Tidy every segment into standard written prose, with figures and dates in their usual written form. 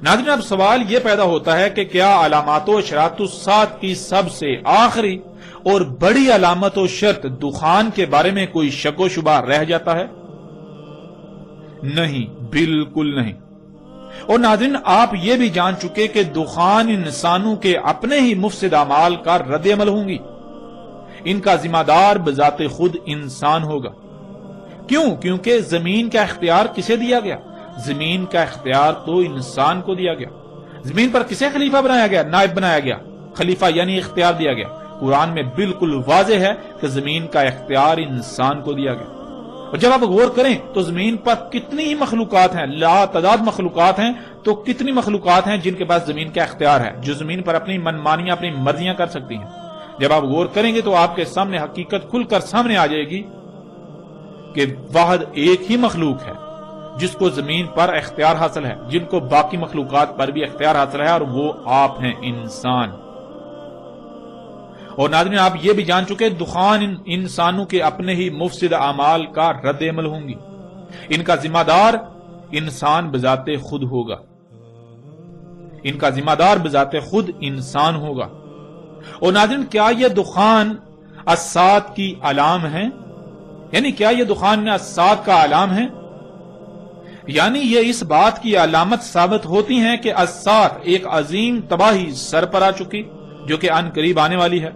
ناظرین، اب سوال یہ پیدا ہوتا ہے کہ کیا علامات و اشراط الساعت کی سب سے آخری اور بڑی علامت و شرط دخان کے بارے میں کوئی شک و شبہ رہ جاتا ہے؟ نہیں، بالکل نہیں۔ اور ناظرین، آپ یہ بھی جان چکے کہ دخان انسانوں کے اپنے ہی مفسد اعمال کا رد عمل ہوں گی۔ ان کا ذمہ دار بذات خود انسان ہوگا۔ کیوں؟ کیونکہ زمین کا اختیار کسے دیا گیا؟ زمین کا اختیار تو انسان کو دیا گیا۔ زمین پر کسے خلیفہ بنایا گیا؟ نائب بنایا گیا۔ خلیفہ یعنی اختیار دیا گیا۔ قرآن میں بالکل واضح ہے کہ زمین کا اختیار انسان کو دیا گیا۔ اور جب آپ غور کریں تو زمین پر کتنی ہی مخلوقات ہیں، لا تعداد مخلوقات ہیں، تو کتنی مخلوقات ہیں جن کے پاس زمین کا اختیار ہے، جو زمین پر اپنی منمانیاں، اپنی مرضیاں کر سکتی ہیں۔ جب آپ غور کریں گے تو آپ کے سامنے حقیقت کھل کر سامنے آ جائے گی کہ واحد ایک ہی مخلوق ہے جس کو زمین پر اختیار حاصل ہے، جن کو باقی مخلوقات پر بھی اختیار حاصل ہے، اور وہ آپ ہیں، انسان۔ اور ناظرین، آپ یہ بھی جان چکے دخان انسانوں کے اپنے ہی مفسد اعمال کا رد عمل ہوں گی۔ ان کا ذمہ دار انسان بذات خود ہوگا۔ ان کا ذمہ دار بذات خود انسان ہوگا۔ اور ناظرین، کیا یہ دخان الساعت کی علام ہے؟ یعنی کیا یہ دخان الساعت کا علام ہے؟ یعنی یہ اس بات کی علامت ثابت ہوتی ہیں کہ الساعت ایک عظیم تباہی سر پر آ چکی جو کہ ان قریب آنے والی ہے۔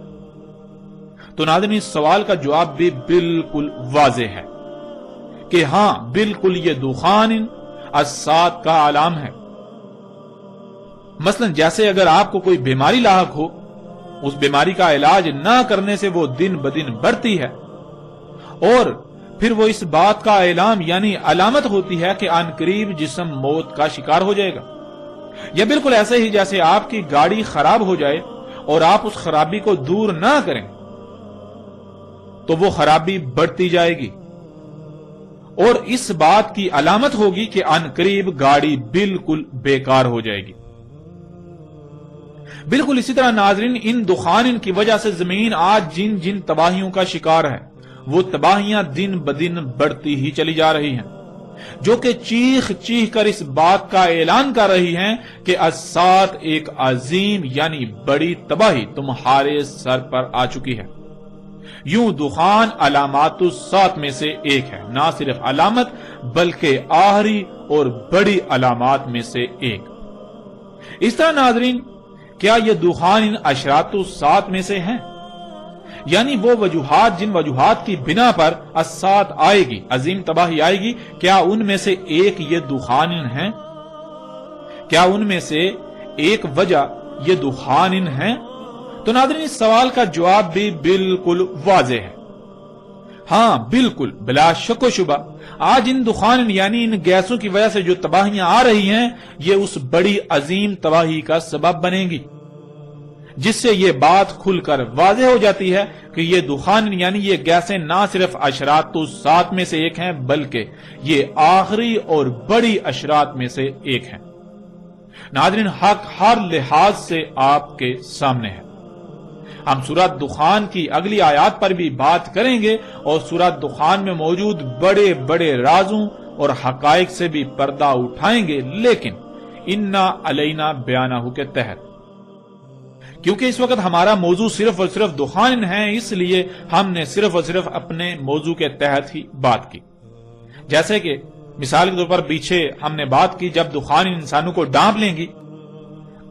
تو ناظرین، اس سوال کا جواب بھی بالکل واضح ہے کہ ہاں، بالکل یہ دخان الساعت کا علام ہے۔ مثلا جیسے اگر آپ کو کوئی بیماری لاحق ہو، اس بیماری کا علاج نہ کرنے سے وہ دن بدن بڑھتی ہے، اور پھر وہ اس بات کا اعلام یعنی علامت ہوتی ہے کہ ان قریب جسم موت کا شکار ہو جائے گا۔ یا بالکل ایسے ہی جیسے آپ کی گاڑی خراب ہو جائے اور آپ اس خرابی کو دور نہ کریں تو وہ خرابی بڑھتی جائے گی، اور اس بات کی علامت ہوگی کہ ان قریب گاڑی بالکل بیکار ہو جائے گی۔ بالکل اسی طرح ناظرین، ان دخان کی وجہ سے زمین آج جن جن تباہیوں کا شکار ہے، وہ تباہیاں دن بدن بڑھتی ہی چلی جا رہی ہیں، جو کہ چیخ چیخ کر اس بات کا اعلان کر رہی ہیں کہ الساعت ایک عظیم یعنی بڑی تباہی تمہارے سر پر آ چکی ہے۔ یوں دخان علامات الساعت میں سے ایک ہے، نہ صرف علامت بلکہ آخری اور بڑی علامات میں سے ایک۔ اس طرح ناظرین، کیا یہ دخان اشراط الساعت میں سے ہیں؟ یعنی وہ وجوہات جن وجوہات کی بنا پر الساعت آئے گی، عظیم تباہی آئے گی، کیا ان میں سے ایک یہ دخان ہیں؟ کیا ان میں سے ایک وجہ یہ دخان ہیں؟ تو ناظرین، اس سوال کا جواب بھی بالکل واضح ہے۔ ہاں، بالکل بلا شک و شبہ آج ان دخان یعنی ان گیسوں کی وجہ سے جو تباہیاں آ رہی ہیں، یہ اس بڑی عظیم تباہی کا سبب بنیں گی، جس سے یہ بات کھل کر واضح ہو جاتی ہے کہ یہ دخان یعنی یہ گیسیں نہ صرف اشراط الساعت میں سے ایک ہیں بلکہ یہ آخری اور بڑی اشراط میں سے ایک ہیں۔ ناظرین، حق ہر لحاظ سے آپ کے سامنے ہے۔ ہم سورہ دخان کی اگلی آیات پر بھی بات کریں گے اور سورہ دخان میں موجود بڑے بڑے رازوں اور حقائق سے بھی پردہ اٹھائیں گے، لیکن انا علینا بیانہ کے تحت، کیونکہ اس وقت ہمارا موضوع صرف اور صرف دخان ہے، اس لیے ہم نے صرف اور صرف اپنے موضوع کے تحت ہی بات کی۔ جیسے کہ مثال کے طور پر پیچھے ہم نے بات کی جب دخان انسانوں کو ڈانپ لیں گی،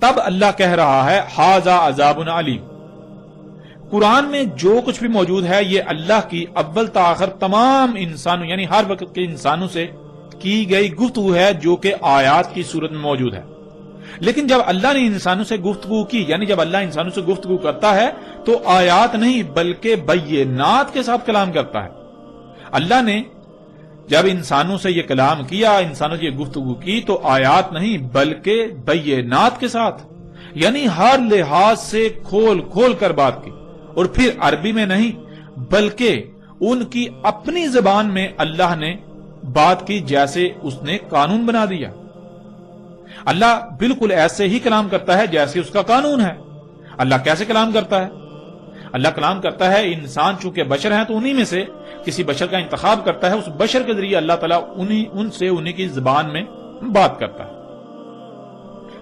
تب اللہ کہہ رہا ہے ھذا عذاب علیم۔ قرآن میں جو کچھ بھی موجود ہے یہ اللہ کی اول تا آخر تمام انسانوں یعنی ہر وقت کے انسانوں سے کی گئی گفتگو ہے، جو کہ آیات کی صورت میں موجود ہے۔ لیکن جب اللہ نے انسانوں سے گفتگو کی، یعنی جب اللہ انسانوں سے گفتگو کرتا ہے تو آیات نہیں بلکہ بینات کے ساتھ کلام کرتا ہے۔ اللہ نے جب انسانوں سے یہ کلام کیا، انسانوں سے یہ گفتگو کی، تو آیات نہیں بلکہ بینات کے ساتھ، یعنی ہر لحاظ سے کھول کھول کر بات کی، اور پھر عربی میں نہیں بلکہ ان کی اپنی زبان میں اللہ نے بات کی جیسے اس نے قانون بنا دیا۔ اللہ بالکل ایسے ہی کلام کرتا ہے جیسے اس کا قانون ہے۔ اللہ کیسے کلام کرتا ہے؟ اللہ کلام کرتا ہے، انسان چونکہ بشر ہیں تو انہی میں سے کسی بشر کا انتخاب کرتا ہے، اس بشر کے ذریعے اللہ تعالیٰ انہی کی زبان میں بات کرتا ہے۔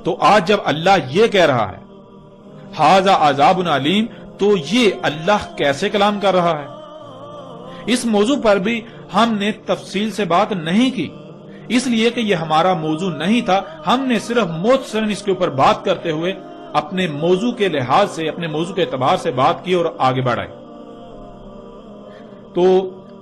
تو آج جب اللہ یہ کہہ رہا ہے ھذا عذاب علیم، تو یہ اللہ کیسے کلام کر رہا ہے؟ اس موضوع پر بھی ہم نے تفصیل سے بات نہیں کی، اس لیے کہ یہ ہمارا موضوع نہیں تھا۔ ہم نے صرف مختصراً اس کے اوپر بات کرتے ہوئے اپنے موضوع کے لحاظ سے، اپنے موضوع کے اعتبار سے بات کی اور آگے بڑھائی۔ تو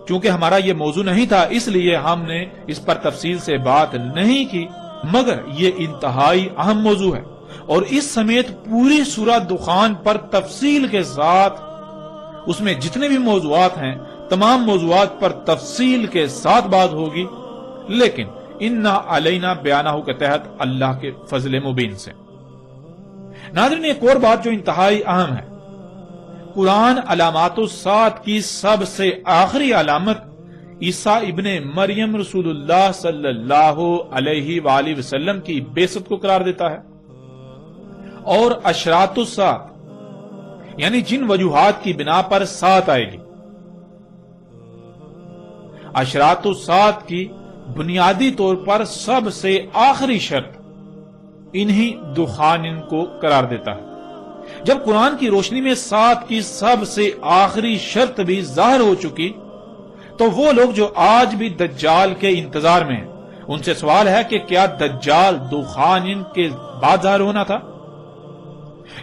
چونکہ ہمارا یہ موضوع نہیں تھا، اس لیے ہم نے اس پر تفصیل سے بات نہیں کی، مگر یہ انتہائی اہم موضوع ہے، اور اس سمیت پوری سورہ دخان پر تفصیل کے ساتھ، اس میں جتنے بھی موضوعات ہیں تمام موضوعات پر تفصیل کے ساتھ بات ہوگی، لیکن انا علینا بیانہ کے تحت اللہ کے فضل مبین سے۔ ناظرین، ایک اور بات جو انتہائی اہم ہے، قرآن علامات الساعت کی سب سے آخری علامت عیسیٰ ابن مریم رسول اللہ صلی اللہ علیہ وآلہ وسلم کی بعثت کو قرار دیتا ہے، اور اشراط الساعت یعنی جن وجوہات کی بنا پر ساعت آئے گی، اشراط الساعت کی بنیادی طور پر سب سے آخری شرط انہی دخان کو قرار دیتا ہے۔ جب قرآن کی روشنی میں ساعت کی سب سے آخری شرط بھی ظاہر ہو چکی، تو وہ لوگ جو آج بھی دجال کے انتظار میں ہیں، ان سے سوال ہے کہ کیا دجال دخان کے بعد ظاہر ہونا تھا،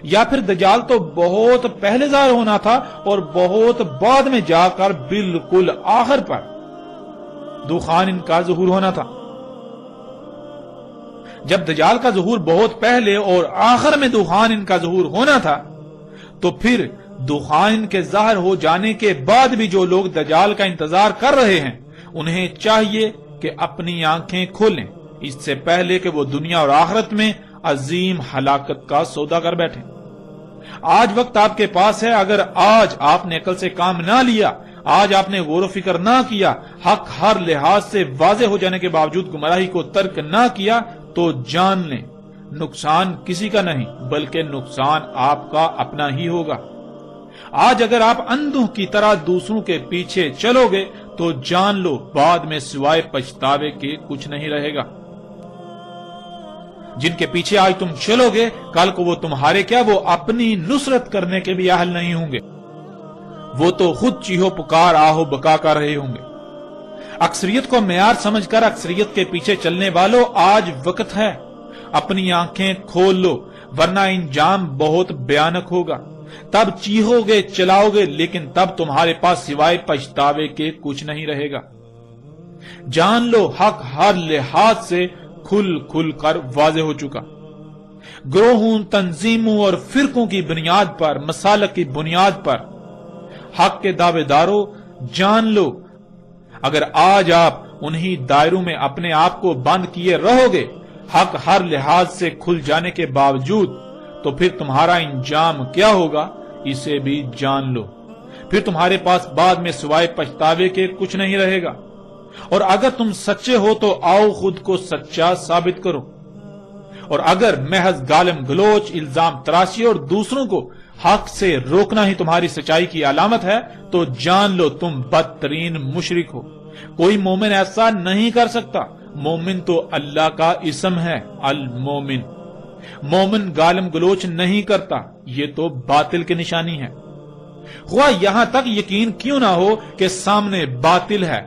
یا پھر دجال تو بہت پہلے ظاہر ہونا تھا اور بہت بعد میں جا کر بالکل آخر پر دخان کا ظہور ہونا تھا؟ جب دجال کا ظہور بہت پہلے اور آخر میں دخان کا ظہور ہونا تھا، تو پھر دخان کے ظاہر ہو جانے کے بعد بھی جو لوگ دجال کا انتظار کر رہے ہیں، انہیں چاہیے کہ اپنی آنکھیں کھولیں اس سے پہلے کہ وہ دنیا اور آخرت میں عظیم ہلاکت کا سودا کر بیٹھیں۔ آج وقت آپ کے پاس ہے، اگر آج آپ نے عقل سے کام نہ لیا، آج آپ نے غور و فکر نہ کیا، حق ہر لحاظ سے واضح ہو جانے کے باوجود گمراہی کو ترک نہ کیا، تو جان لیں نقصان کسی کا نہیں بلکہ نقصان آپ کا اپنا ہی ہوگا۔ آج اگر آپ اندھوں کی طرح دوسروں کے پیچھے چلو گے تو جان لو بعد میں سوائے پچھتاوے کے کچھ نہیں رہے گا۔ جن کے پیچھے آج تم چلو گے، کل کو وہ تمہارے کیا، وہ اپنی نصرت کرنے کے بھی اہل نہیں ہوں گے، وہ تو خود چیہو پکار آہو بکا کر رہے ہوں گے۔ اکثریت کو معیار سمجھ کر اکثریت کے پیچھے چلنے والوں، آج وقت ہے، اپنی آنکھیں کھول لو، ورنہ انجام بہت بھیانک ہوگا۔ تب چیہو گے، چلاؤ گے، لیکن تب تمہارے پاس سوائے پچھتاوے کے کچھ نہیں رہے گا۔ جان لو حق ہر لحاظ سے کھل کھل کر واضح ہو چکا۔ گروہوں، تنظیموں اور فرقوں کی بنیاد پر، مسالک کی بنیاد پر حق کے دعوے داروں، جان لو اگر آج آپ انہی دائروں میں اپنے آپ کو بند کیے رہو گے حق ہر لحاظ سے کھل جانے کے باوجود، تو پھر تمہارا انجام کیا ہوگا اسے بھی جان لو۔ پھر تمہارے پاس بعد میں سوائے پچھتاوے کے کچھ نہیں رہے گا۔ اور اگر تم سچے ہو تو آؤ خود کو سچا ثابت کرو، اور اگر محض گالم گلوچ، الزام تراشی اور دوسروں کو حق سے روکنا ہی تمہاری سچائی کی علامت ہے، تو جان لو تم بدترین مشرک ہو۔ کوئی مومن ایسا نہیں کر سکتا۔ مومن تو اللہ کا اسم ہے، المومن۔ مومن گالم گلوچ نہیں کرتا، یہ تو باطل کی نشانی ہے۔ خواہ یہاں تک یقین کیوں نہ ہو کہ سامنے باطل ہے،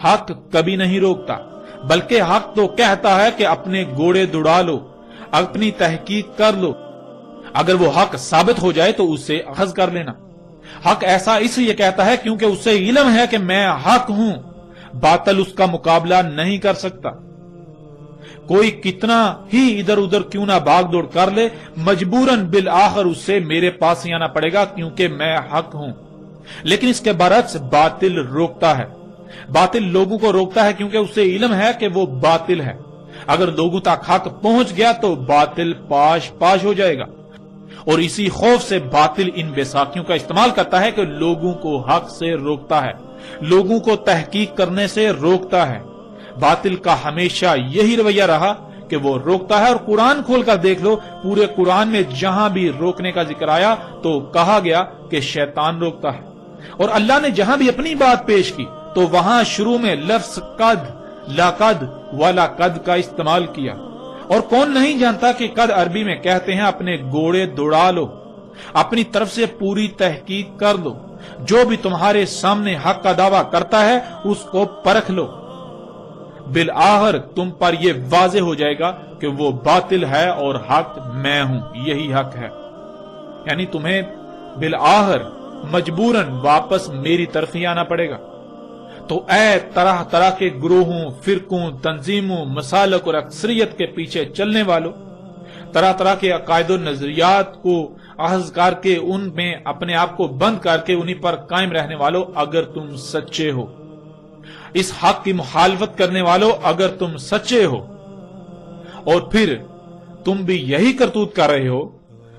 حق کبھی نہیں روکتا، بلکہ حق تو کہتا ہے کہ اپنے گھوڑے دوڑا لو، اپنی تحقیق کر لو، اگر وہ حق ثابت ہو جائے تو اسے اخذ کر لینا۔ حق ایسا اس لیے کہتا ہے کیونکہ اسے علم ہے کہ میں حق ہوں، باطل اس کا مقابلہ نہیں کر سکتا۔ کوئی کتنا ہی ادھر ادھر کیوں نہ بھاگ دوڑ کر لے، مجبوراً بالآخر اسے میرے پاس ہی آنا پڑے گا کیونکہ میں حق ہوں۔ لیکن اس کے برعکس باطل روکتا ہے۔ باطل لوگوں کو روکتا ہے کیونکہ اسے علم ہے کہ وہ باطل ہے۔ اگر لوگوں تک حق پہنچ گیا تو باطل پاش پاش ہو جائے گا، اور اسی خوف سے باطل ان بیساکھیوں کا استعمال کرتا ہے کہ لوگوں کو حق سے روکتا ہے، لوگوں کو تحقیق کرنے سے روکتا ہے۔ باطل کا ہمیشہ یہی رویہ رہا کہ وہ روکتا ہے، اور قرآن کھول کر دیکھ لو، پورے قرآن میں جہاں بھی روکنے کا ذکر آیا تو کہا گیا کہ شیطان روکتا ہے، اور اللہ نے جہاں بھی اپنی بات پیش کی تو وہاں شروع میں لفظ قد، لقد وَلَقَدْ کا استعمال کیا، اور کون نہیں جانتا کہ قد عربی میں کہتے ہیں اپنے گھوڑے دوڑا لو، اپنی طرف سے پوری تحقیق کر لو، جو بھی تمہارے سامنے حق کا دعویٰ کرتا ہے اس کو پرکھ لو، بالآخر تم پر یہ واضح ہو جائے گا کہ وہ باطل ہے اور حق میں ہوں، یہی حق ہے۔ یعنی تمہیں بالآخر مجبوراً واپس میری طرف ہی آنا پڑے گا۔ تو اے طرح طرح کے گروہوں، فرقوں، تنظیموں، مسالک اور اکثریت کے پیچھے چلنے والوں، طرح طرح کے عقائد و نظریات کو اخذ کر کے ان میں اپنے آپ کو بند کر کے انہی پر قائم رہنے والوں، اگر تم سچے ہو، اس حق کی مخالفت کرنے والوں اگر تم سچے ہو، اور پھر تم بھی یہی کرتوت کر رہے ہو،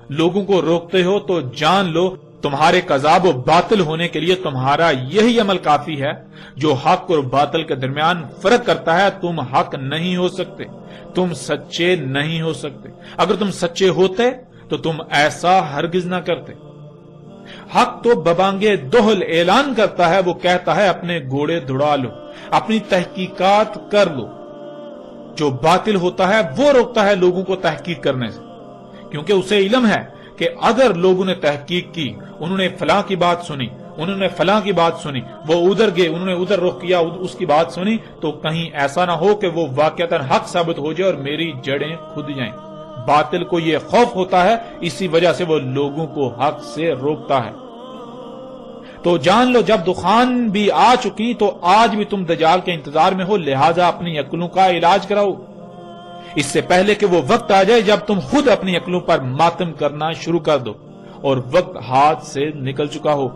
لوگوں کو روکتے ہو، تو جان لو تمہارے کذاب و باطل ہونے کے لیے تمہارا یہی عمل کافی ہے جو حق اور باطل کے درمیان فرق کرتا ہے۔ تم حق نہیں ہو سکتے، تم سچے نہیں ہو سکتے۔ اگر تم سچے ہوتے تو تم ایسا ہرگز نہ کرتے۔ حق تو ببانگے دہل اعلان کرتا ہے، وہ کہتا ہے اپنے گھوڑے دوڑا لو، اپنی تحقیقات کر لو۔ جو باطل ہوتا ہے وہ روکتا ہے لوگوں کو تحقیق کرنے سے، کیونکہ اسے علم ہے کہ اگر لوگوں نے تحقیق کی، انہوں نے فلاں کی بات سنی، انہوں نے فلاں کی بات سنی، وہ ادھر گئے، انہوں نے ادھر رخ کیا، اس کی بات سنی، تو کہیں ایسا نہ ہو کہ وہ واقعتاً حق ثابت ہو جائے اور میری جڑیں کھد جائیں۔ باطل کو یہ خوف ہوتا ہے، اسی وجہ سے وہ لوگوں کو حق سے روکتا ہے۔ تو جان لو جب دخان بھی آ چکی تو آج بھی تم دجال کے انتظار میں ہو، لہذا اپنی عقلوں کا علاج کراؤ، اس سے پہلے کہ وہ وقت آ جائے جب تم خود اپنی عقلوں پر ماتم کرنا شروع کر دو اور وقت ہاتھ سے نکل چکا ہو۔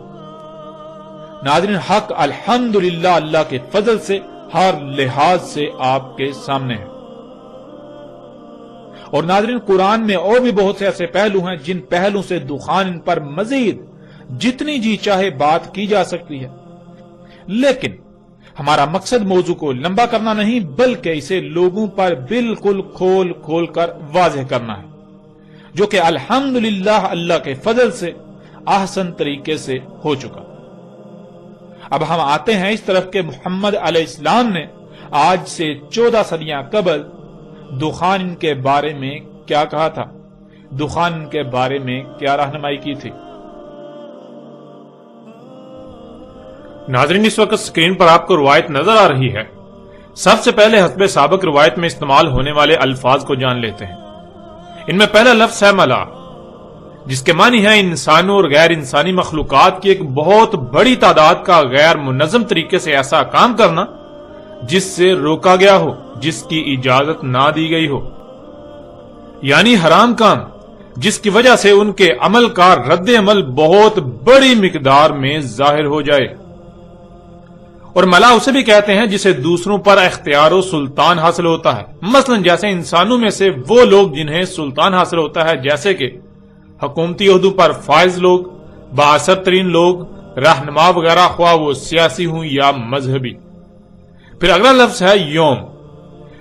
ناظرین، حق الحمدللہ اللہ کے فضل سے ہر لحاظ سے آپ کے سامنے ہے۔ اور ناظرین، قرآن میں اور بھی بہت سے ایسے پہلو ہیں جن پہلو سے دخان پر مزید جتنی جی چاہے بات کی جا سکتی ہے، لیکن ہمارا مقصد موضوع کو لمبا کرنا نہیں بلکہ اسے لوگوں پر بالکل کھول کھول کر واضح کرنا ہے، جو کہ الحمدللہ اللہ کے فضل سے احسن طریقے سے ہو چکا۔ اب ہم آتے ہیں اس طرف کہ محمد علیہ السلام نے آج سے 14 صدیاں قبل دخان کے بارے میں کیا کہا تھا، دخان کے بارے میں کیا رہنمائی کی تھی۔ ناظرین، اس وقت سکرین پر آپ کو روایت نظر آ رہی ہے۔ سب سے پہلے حسب سابق روایت میں استعمال ہونے والے الفاظ کو جان لیتے ہیں۔ ان میں پہلا لفظ ہے ملا، جس کے معنی ہے انسانوں اور غیر انسانی مخلوقات کی ایک بہت بڑی تعداد کا غیر منظم طریقے سے ایسا کام کرنا جس سے روکا گیا ہو، جس کی اجازت نہ دی گئی ہو، یعنی حرام کام، جس کی وجہ سے ان کے عمل کا رد عمل بہت بڑی مقدار میں ظاہر ہو جائے۔ اور ملا اسے بھی کہتے ہیں جسے دوسروں پر اختیار و سلطان حاصل ہوتا ہے، مثلا جیسے انسانوں میں سے وہ لوگ جنہیں سلطان حاصل ہوتا ہے، جیسے کہ حکومتی عہدوں پر فائز لوگ، بااثر ترین لوگ، رہنما وغیرہ، خواہ وہ سیاسی ہوں یا مذہبی۔ پھر اگلا لفظ ہے یوم۔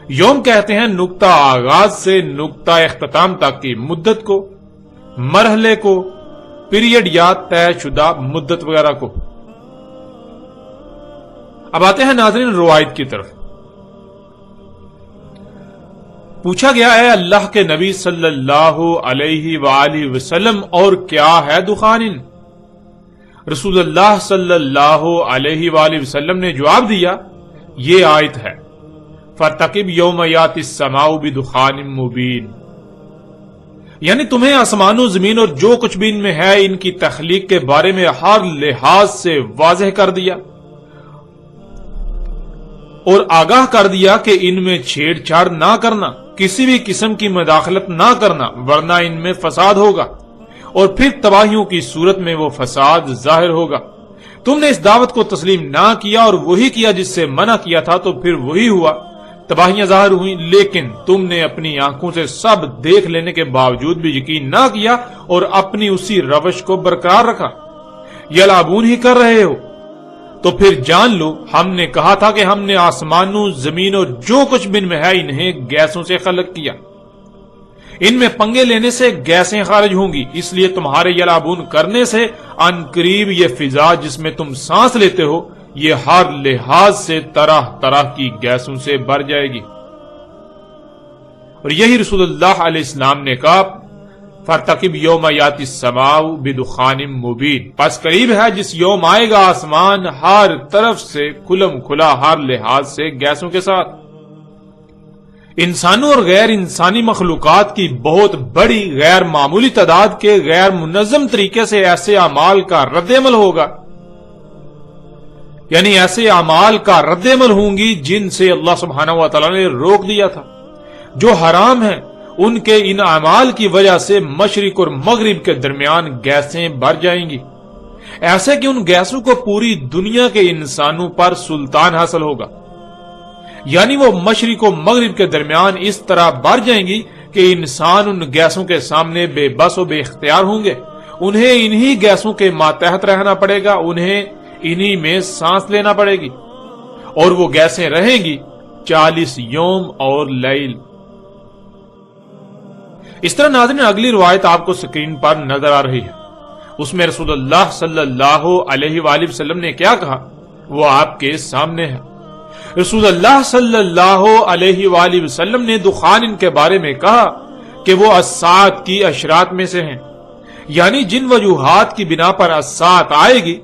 یوم کہتے ہیں نقطہ آغاز سے نقطہ اختتام تک کی مدت کو، مرحلے کو، پیریڈ یا طے شدہ مدت وغیرہ کو۔ اب آتے ہیں ناظرین روایت کی طرف۔ پوچھا گیا ہے اللہ کے نبی صلی اللہ علیہ وآلہ وسلم، اور کیا ہے دخان؟ رسول اللہ صلی اللہ علیہ وآلہ وسلم نے جواب دیا، یہ آیت ہے، فَارْتَقِبْ يَوْمَ يَأْتِي السَّمَاءُ بِدُخَانٍ مُبِينٍ، یعنی تمہیں آسمان و زمین اور جو کچھ بھی ان میں ہے ان کی تخلیق کے بارے میں ہر لحاظ سے واضح کر دیا اور آگاہ کر دیا کہ ان میں چھیڑ چھاڑ نہ کرنا، کسی بھی قسم کی مداخلت نہ کرنا، ورنہ ان میں فساد ہوگا اور پھر تباہیوں کی صورت میں وہ فساد ظاہر ہوگا۔ تم نے اس دعوت کو تسلیم نہ کیا اور وہی کیا جس سے منع کیا تھا، تو پھر وہی ہوا، تباہیاں ظاہر ہوئیں، لیکن تم نے اپنی آنکھوں سے سب دیکھ لینے کے باوجود بھی یقین نہ کیا اور اپنی اسی روش کو برقرار رکھا، یلعبون ہی کر رہے ہو۔ تو پھر جان لو ہم نے کہا تھا کہ ہم نے آسمانوں، زمین اور جو کچھ بن میں ہے انہیں گیسوں سے خلق کیا، ان میں پنگے لینے سے گیسیں خارج ہوں گی، اس لیے تمہارے یلعبون کرنے سے ان قریب یہ فضا جس میں تم سانس لیتے ہو یہ ہر لحاظ سے طرح طرح کی گیسوں سے بھر جائے گی۔ اور یہی رسول اللہ علیہ السلام نے کہا فارتقب یوم یاتی السماء بدخان مبین، پس قریب ہے جس یوم آئے گا آسمان ہر طرف سے کھلم کھلا ہر لحاظ سے گیسوں کے ساتھ۔ انسانوں اور غیر انسانی مخلوقات کی بہت بڑی غیر معمولی تعداد کے غیر منظم طریقے سے ایسے اعمال کا رد عمل ہوگا، یعنی ایسے اعمال کا رد عمل ہوں گی جن سے اللہ سبحانہ و تعالی نے روک دیا تھا، جو حرام ہیں۔ ان کے ان اعمال کی وجہ سے مشرق اور مغرب کے درمیان گیسیں بھر جائیں گی، ایسے کہ ان گیسوں کو پوری دنیا کے انسانوں پر سلطان حاصل ہوگا، یعنی وہ مشرق و مغرب کے درمیان اس طرح بھر جائیں گی کہ انسان ان گیسوں کے سامنے بے بس و بے اختیار ہوں گے۔ انہیں انہی گیسوں کے ماتحت رہنا پڑے گا، انہیں انہی میں سانس لینا پڑے گی، اور وہ گیسیں رہیں گی 40 یوم اور لیل۔ اس طرح ناظرین اگلی روایت آپ کو سکرین پر نظر آ رہی ہے، اس میں رسول اللہ صلی اللہ علیہ وآلہ وسلم نے کیا کہا وہ آپ کے سامنے ہے۔ رسول اللہ صلی اللہ علیہ وآلہ وسلم نے دخان کے بارے میں کہا کہ وہ الساعۃ کی اشراط میں سے ہیں، یعنی جن وجوہات کی بنا پر الساعۃ آئے گی،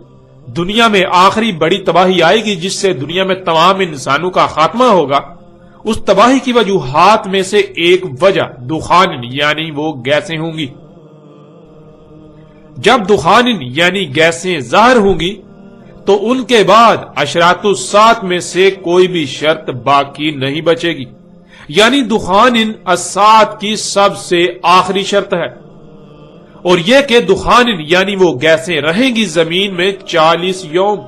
دنیا میں آخری بڑی تباہی آئے گی جس سے دنیا میں تمام انسانوں کا خاتمہ ہوگا، اس تباہی کی وجوہات میں سے ایک وجہ دخان یعنی وہ گیسیں ہوں گی۔ جب دخان یعنی گیسیں ظاہر ہوں گی تو ان کے بعد اشراط الساعۃ میں سے کوئی بھی شرط باقی نہیں بچے گی، یعنی دخان الساعۃ کی سب سے آخری شرط ہے، اور یہ کہ دخان یعنی وہ گیسیں رہیں گی زمین میں 40 یوم۔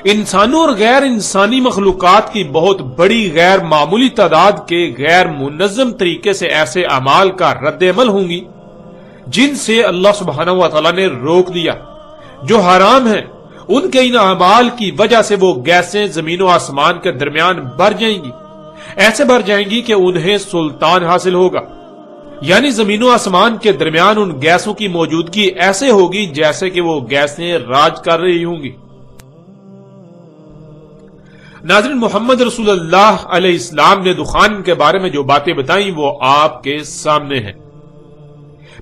انسانوں اور غیر انسانی مخلوقات کی بہت بڑی غیر معمولی تعداد کے غیر منظم طریقے سے ایسے اعمال کا رد عمل ہوں گی جن سے اللہ سبحانہ و تعالی نے روک دیا، جو حرام ہیں۔ ان کے ان اعمال کی وجہ سے وہ گیسیں زمین و آسمان کے درمیان بھر جائیں گی، ایسے بھر جائیں گی کہ انہیں سلطان حاصل ہوگا، یعنی زمین و آسمان کے درمیان ان گیسوں کی موجودگی ایسے ہوگی جیسے کہ وہ گیسیں راج کر رہی ہوں گی۔ ناظرین، محمد رسول اللہ علیہ السلام نے دخان کے بارے میں جو باتیں بتائیں وہ آپ کے سامنے ہیں۔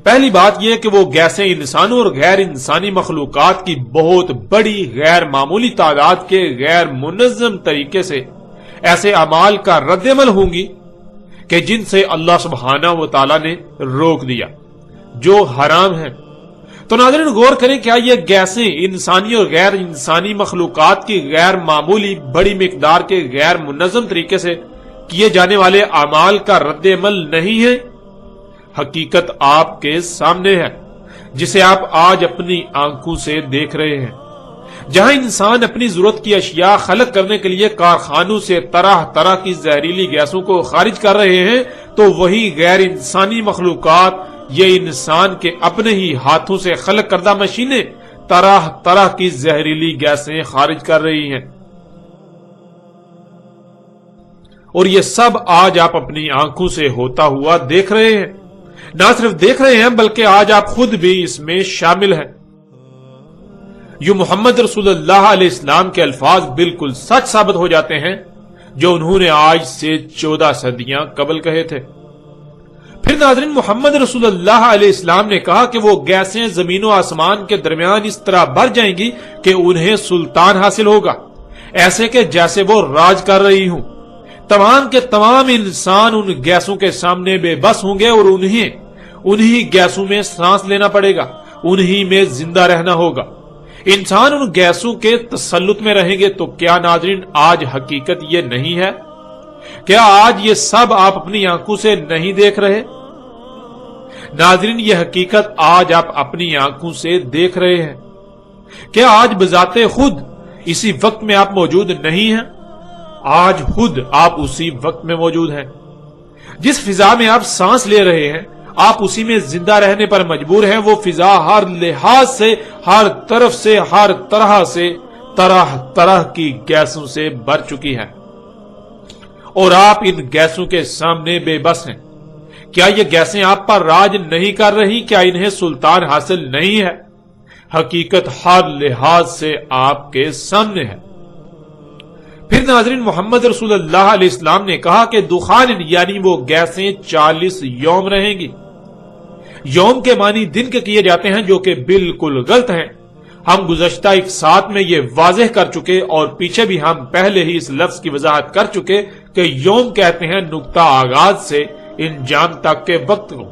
پہلی بات یہ کہ وہ گیسیں انسانوں اور غیر انسانی مخلوقات کی بہت بڑی غیر معمولی تعداد کے غیر منظم طریقے سے ایسے اعمال کا رد عمل ہوں گی کہ جن سے اللہ سبحانہ و تعالی نے روک دیا، جو حرام ہیں۔ تو ناظرین غور کریں، کیا یہ گیسیں انسانی اور غیر انسانی مخلوقات کی غیر معمولی بڑی مقدار کے غیر منظم طریقے سے کیے جانے والے اعمال کا رد عمل نہیں ہے؟ حقیقت آپ کے سامنے ہے، جسے آپ آج اپنی آنکھوں سے دیکھ رہے ہیں۔ جہاں انسان اپنی ضرورت کی اشیاء خلق کرنے کے لیے کارخانوں سے طرح طرح کی زہریلی گیسوں کو خارج کر رہے ہیں، تو وہی غیر انسانی مخلوقات یہ انسان کے اپنے ہی ہاتھوں سے خلق کردہ مشینیں طرح طرح کی زہریلی گیسیں خارج کر رہی ہیں، اور یہ سب آج آپ اپنی آنکھوں سے ہوتا ہوا دیکھ رہے ہیں۔ نہ صرف دیکھ رہے ہیں بلکہ آج آپ خود بھی اس میں شامل ہیں۔ یوں محمد رسول اللہ علیہ السلام کے الفاظ بالکل سچ ثابت ہو جاتے ہیں جو انہوں نے آج سے 14 صدیاں قبل کہے تھے۔ پھر ناظرین، محمد رسول اللہ علیہ السلام نے کہا کہ وہ گیسیں زمین و آسمان کے درمیان اس طرح بھر جائیں گی کہ انہیں سلطان حاصل ہوگا، ایسے کہ جیسے وہ راج کر رہی ہوں۔ تمام کے تمام انسان ان گیسوں کے سامنے بے بس ہوں گے، اور انہی گیسوں میں سانس لینا پڑے گا، انہی میں زندہ رہنا ہوگا۔ انسان ان گیسوں کے تسلط میں رہیں گے۔ تو کیا ناظرین آج حقیقت یہ نہیں ہے؟ کیا آج یہ سب آپ اپنی آنکھوں سے نہیں دیکھ رہے؟ ناظرین، یہ حقیقت آج آپ اپنی آنکھوں سے دیکھ رہے ہیں۔ کیا آج بذات خود اسی وقت میں آپ موجود نہیں ہیں؟ آج خود آپ اسی وقت میں موجود ہیں۔ جس فضا میں آپ سانس لے رہے ہیں، آپ اسی میں زندہ رہنے پر مجبور ہیں۔ وہ فضا ہر لحاظ سے، ہر طرف سے، ہر طرح سے، طرح طرح کی گیسوں سے بھر چکی ہے، اور آپ ان گیسوں کے سامنے بے بس ہیں۔ کیا یہ گیسیں آپ پر راج نہیں کر رہی؟ کیا انہیں سلطان حاصل نہیں ہے؟ حقیقت ہر لحاظ سے آپ کے سامنے ہے۔ پھر ناظرین محمد رسول اللہ علیہ السلام نے کہا کہ دخان یعنی وہ گیسیں 40 یوم رہیں گی. یوم کے معنی دن کے کیے جاتے ہیں جو کہ بالکل غلط ہیں. ہم گزشتہ ایک ساتھ میں یہ واضح کر چکے اور پیچھے بھی ہم پہلے ہی اس لفظ کی وضاحت کر چکے کہ یوم کہتے ہیں نقطہ آغاز سے انجام تک کے وقت کو،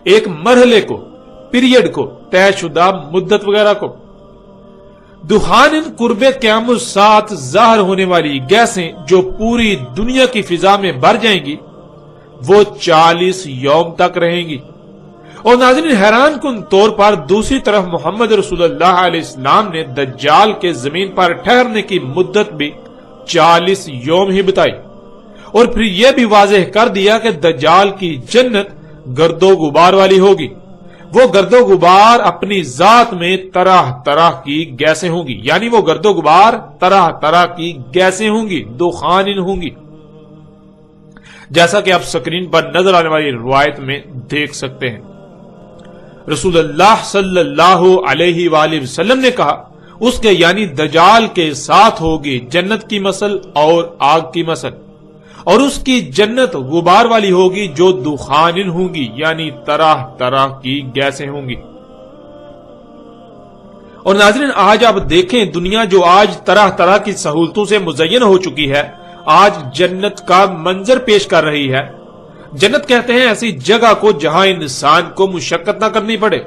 ایک مرحلے کو، پیریڈ کو، طے شدہ مدت وغیرہ کو. دخان قرب قیام الساعت ظاہر ہونے والی گیسیں جو پوری دنیا کی فضا میں بھر جائیں گی وہ 40 یوم تک رہیں گی. اور ناظرین حیران کن طور پر دوسری طرف محمد رسول اللہ علیہ السلام نے دجال کے زمین پر ٹھہرنے کی مدت بھی 40 یوم ہی بتائی، اور پھر یہ بھی واضح کر دیا کہ دجال کی جنت گرد و غبار والی ہوگی. وہ گرد و غبار اپنی ذات میں طرح طرح کی گیسیں ہوں گی، یعنی وہ گرد و غبار طرح طرح کی گیسیں ہوں گی، دخان ہوں گی، جیسا کہ آپ سکرین پر نظر آنے والی روایت میں دیکھ سکتے ہیں. رسول اللہ صلی اللہ علیہ وآلہ وسلم نے کہا اس کے یعنی دجال کے ساتھ ہوگی جنت کی مثل اور آگ کی مثل، اور اس کی جنت غبار والی ہوگی جو دخان ہوں گی، یعنی طرح طرح کی گیسیں ہوں گی. اور ناظرین آج آپ دیکھیں دنیا جو آج طرح طرح کی سہولتوں سے مزین ہو چکی ہے، آج جنت کا منظر پیش کر رہی ہے. جنت کہتے ہیں ایسی جگہ کو جہاں انسان کو مشقت نہ کرنی پڑے،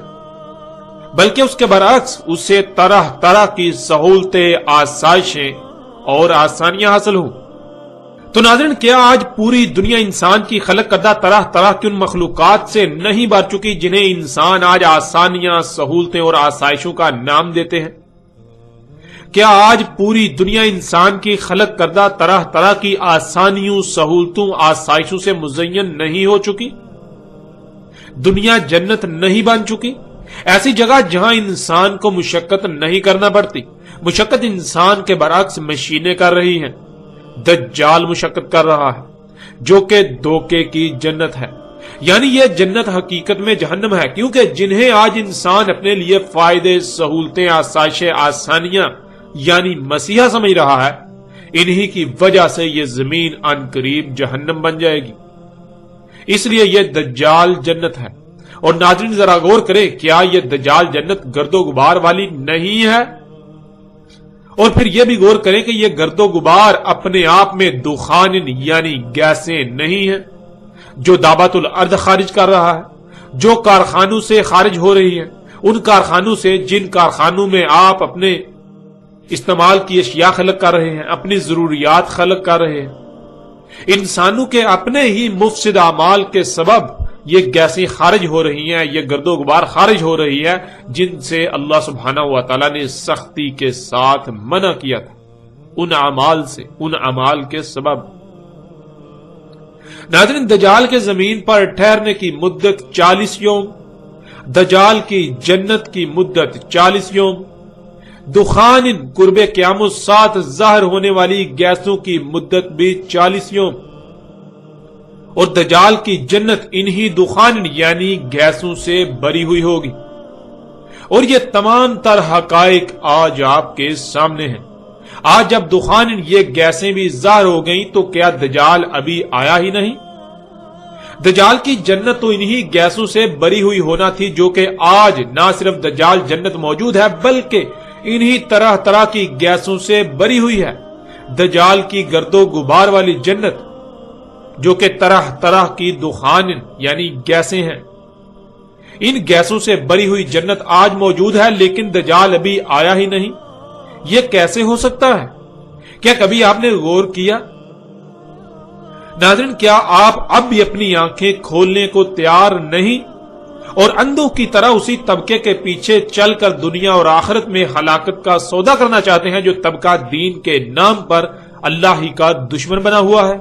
بلکہ اس کے برعکس اسے طرح طرح کی سہولتیں، آسائشیں اور آسانیاں حاصل ہوں. تو ناظرین کیا آج پوری دنیا انسان کی خلق کردہ طرح طرح کی ان مخلوقات سے نہیں بھر چکی جنہیں انسان آج آسانیاں، سہولتیں اور آسائشوں کا نام دیتے ہیں؟ کیا آج پوری دنیا انسان کی خلق کردہ طرح طرح کی آسانیوں، سہولتوں، آسائشوں سے مزین نہیں ہو چکی؟ دنیا جنت نہیں بن چکی؟ ایسی جگہ جہاں انسان کو مشقت نہیں کرنا پڑتی. مشقت انسان کے برعکس مشینیں کر رہی ہیں. دجال مشقت کر رہا ہے جو کہ دھوکے کی جنت ہے، یعنی یہ جنت حقیقت میں جہنم ہے، کیونکہ جنہیں آج انسان اپنے لیے فائدے، سہولتیں، آسائشیں، آسانیاں یعنی مسیحا سمجھ رہا ہے، انہی کی وجہ سے یہ زمین ان قریب جہنم بن جائے گی. اس لیے یہ دجال جنت ہے. اور ناظرین ذرا غور کریں، کیا یہ دجال جنت گرد و غبار والی نہیں ہے؟ اور پھر یہ بھی غور کریں کہ یہ گرد و غبار اپنے آپ میں دخان یعنی گیسیں نہیں ہیں جو دابت الارض خارج کر رہا ہے، جو کارخانوں سے خارج ہو رہی ہے، ان کارخانوں سے جن کارخانوں میں آپ اپنے استعمال کی اشیاء خلق کر رہے ہیں، اپنی ضروریات خلق کر رہے ہیں. انسانوں کے اپنے ہی مفسد اعمال کے سبب یہ گیسیں خارج ہو رہی ہیں، یہ گرد و غبار خارج ہو رہی ہے جن سے اللہ سبحانہ و تعالی نے سختی کے ساتھ منع کیا تھا، ان اعمال سے، ان اعمال کے سبب. ناظرین دجال کے زمین پر ٹھہرنے کی مدت 40 یوم، دجال کی جنت کی مدت 40 یوم، دخان قرب قیام الساعت ظاہر ہونے والی گیسوں کی مدت بھی 40 یوم، اور دجال کی جنت انہی دخان یعنی گیسوں سے بری ہوئی ہوگی. اور یہ تمام تر حقائق آج آپ کے سامنے ہیں. آج جب دخان یہ گیسیں بھی ظاہر ہو گئیں تو کیا دجال ابھی آیا ہی نہیں؟ دجال کی جنت تو انہی گیسوں سے بری ہوئی ہونا تھی جو کہ آج نہ صرف دجال جنت موجود ہے بلکہ انہی طرح طرح کی گیسوں سے بری ہوئی ہے. دجال کی گرد و غبار والی جنت جو کہ طرح طرح کی دخان یعنی گیسیں ہیں، ان گیسوں سے بری ہوئی جنت آج موجود ہے لیکن دجال ابھی آیا ہی نہیں. یہ کیسے ہو سکتا ہے؟ کیا کبھی آپ نے غور کیا؟ ناظرین کیا آپ اب بھی اپنی آنکھیں کھولنے کو تیار نہیں اور اندھوں کی طرح اسی طبقے کے پیچھے چل کر دنیا اور آخرت میں ہلاکت کا سودا کرنا چاہتے ہیں جو طبقہ دین کے نام پر اللہ ہی کا دشمن بنا ہوا ہے؟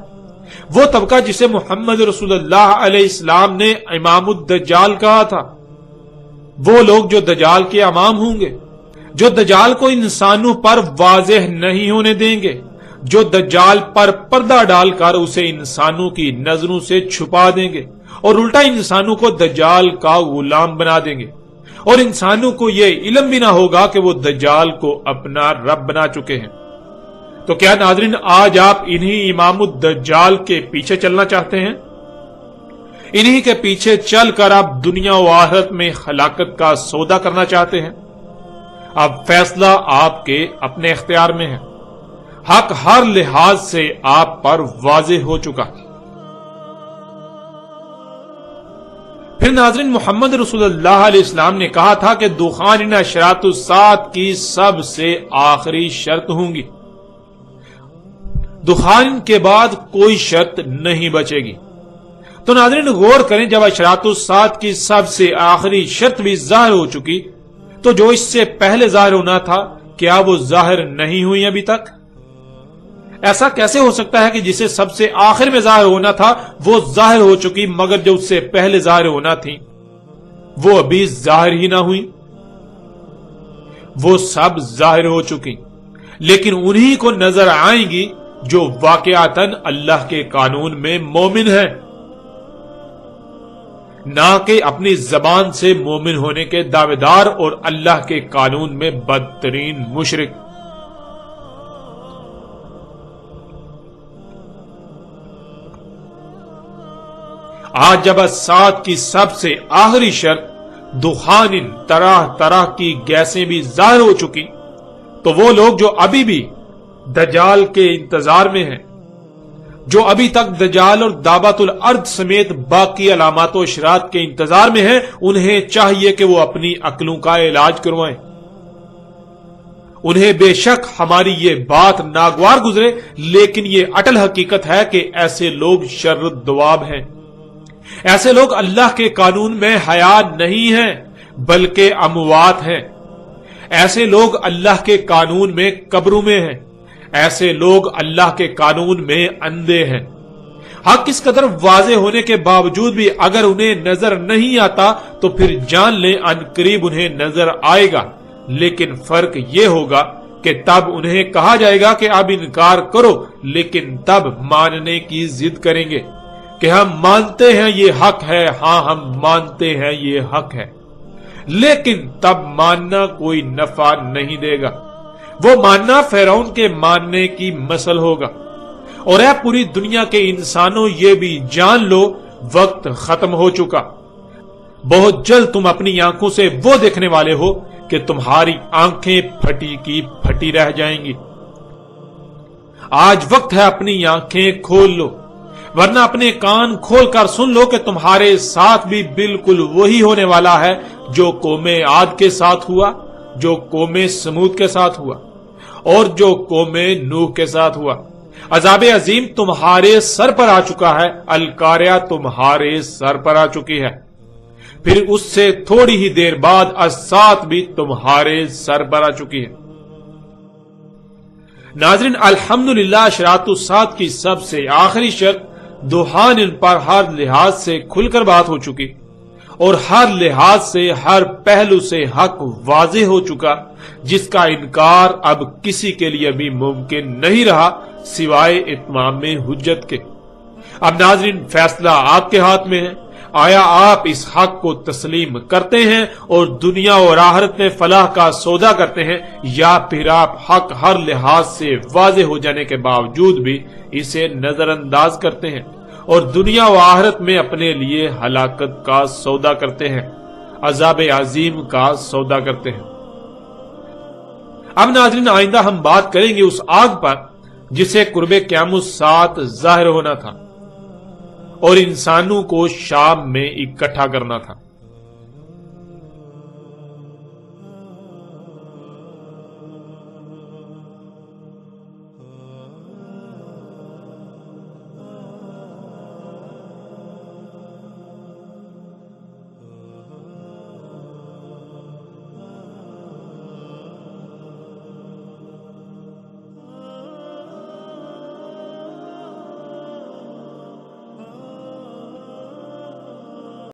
وہ طبقہ جسے محمد رسول اللہ علیہ السلام نے امام الدجال کہا تھا، وہ لوگ جو دجال کے امام ہوں گے، جو دجال کو انسانوں پر واضح نہیں ہونے دیں گے، جو دجال پر پردہ ڈال کر اسے انسانوں کی نظروں سے چھپا دیں گے اور الٹا انسانوں کو دجال کا غلام بنا دیں گے، اور انسانوں کو یہ علم بھی نہ ہوگا کہ وہ دجال کو اپنا رب بنا چکے ہیں. تو کیا ناظرین آج آپ انہی امام الدجال کے پیچھے چلنا چاہتے ہیں؟ انہی کے پیچھے چل کر آپ دنیا و آخرت میں ہلاکت کا سودا کرنا چاہتے ہیں؟ اب فیصلہ آپ کے اپنے اختیار میں ہے۔ حق ہر لحاظ سے آپ پر واضح ہو چکا۔ پھر ناظرین محمد رسول اللہ علیہ السلام نے کہا تھا کہ دخان ان اشراط الساعۃ کی سب سے آخری شرط ہوں گی۔ دخان کے بعد کوئی شرط نہیں بچے گی۔ تو ناظرین غور کریں، جب اشراط الساعۃ کی سب سے آخری شرط بھی ظاہر ہو چکی تو جو اس سے پہلے ظاہر ہونا تھا کیا وہ ظاہر نہیں ہوئی ابھی تک؟ ایسا کیسے ہو سکتا ہے کہ جسے سب سے آخر میں ظاہر ہونا تھا وہ ظاہر ہو چکی، مگر جو اس سے پہلے ظاہر ہونا تھی وہ ابھی ظاہر ہی نہ ہوئی؟ وہ سب ظاہر ہو چکی، لیکن انہی کو نظر آئیں گی جو واقعاتاً اللہ کے قانون میں مومن ہے، نہ کہ اپنی زبان سے مومن ہونے کے دعوے دار اور اللہ کے قانون میں بدترین مشرک۔ آج جب الساعۃ کی سب سے آخری شرط دخان، طرح طرح کی گیسیں بھی ظاہر ہو چکی، تو وہ لوگ جو ابھی بھی دجال کے انتظار میں ہیں، جو ابھی تک دجال اور دعوت الارض سمیت باقی علامات و اشراط کے انتظار میں ہیں، انہیں چاہیے کہ وہ اپنی عقلوں کا علاج کروائیں۔ انہیں بے شک ہماری یہ بات ناگوار گزرے، لیکن یہ اٹل حقیقت ہے کہ ایسے لوگ شر الدواب ہیں۔ ایسے لوگ اللہ کے قانون میں حیات نہیں ہیں بلکہ اموات ہیں۔ ایسے لوگ اللہ کے قانون میں قبروں میں ہیں۔ ایسے لوگ اللہ کے قانون میں اندھے ہیں۔ حق اس قدر واضح ہونے کے باوجود بھی اگر انہیں نظر نہیں آتا تو پھر جان لیں ان قریب انہیں نظر آئے گا، لیکن فرق یہ ہوگا کہ تب انہیں کہا جائے گا کہ اب انکار کرو، لیکن تب ماننے کی ضد کریں گے کہ ہم مانتے ہیں یہ حق ہے، ہاں ہم مانتے ہیں یہ حق ہے، لیکن تب ماننا کوئی نفع نہیں دے گا۔ وہ ماننا فرعون کے ماننے کی مثل ہوگا۔ اور اے پوری دنیا کے انسانوں، یہ بھی جان لو وقت ختم ہو چکا۔ بہت جلد تم اپنی آنکھوں سے وہ دیکھنے والے ہو کہ تمہاری آنکھیں پھٹی کی پھٹی رہ جائیں گی۔ آج وقت ہے اپنی آنکھیں کھول لو، ورنہ اپنے کان کھول کر سن لو کہ تمہارے ساتھ بھی بالکل وہی ہونے والا ہے جو قوم عاد کے ساتھ ہوا، جو قوم سمود کے ساتھ ہوا، اور جو قوم نوح کے ساتھ ہوا۔ عذاب عظیم تمہارے سر پر آ چکا ہے، القاریہ تمہارے سر پر آ چکی ہے، پھر اس سے تھوڑی ہی دیر بعد الساعۃ بھی تمہارے سر پر آ چکی ہے۔ ناظرین الحمدللہ اشراط الساعۃ کی سب سے آخری شرط دخان ان پر ہر لحاظ سے کھل کر بات ہو چکی، اور ہر لحاظ سے ہر پہلو سے حق واضح ہو چکا، جس کا انکار اب کسی کے لیے بھی ممکن نہیں رہا سوائے اتمام حجت کے۔ اب ناظرین فیصلہ آپ کے ہاتھ میں ہے، آیا آپ اس حق کو تسلیم کرتے ہیں اور دنیا اور آخرت میں فلاح کا سودا کرتے ہیں، یا پھر آپ حق ہر لحاظ سے واضح ہو جانے کے باوجود بھی اسے نظر انداز کرتے ہیں اور دنیا و آخرت میں اپنے لیے ہلاکت کا سودا کرتے ہیں، عذاب عظیم کا سودا کرتے ہیں۔ اب ناظرین آئندہ ہم بات کریں گے اس آگ پر جسے قرب قیام الساعۃ ظاہر ہونا تھا اور انسانوں کو شام میں اکٹھا کرنا تھا۔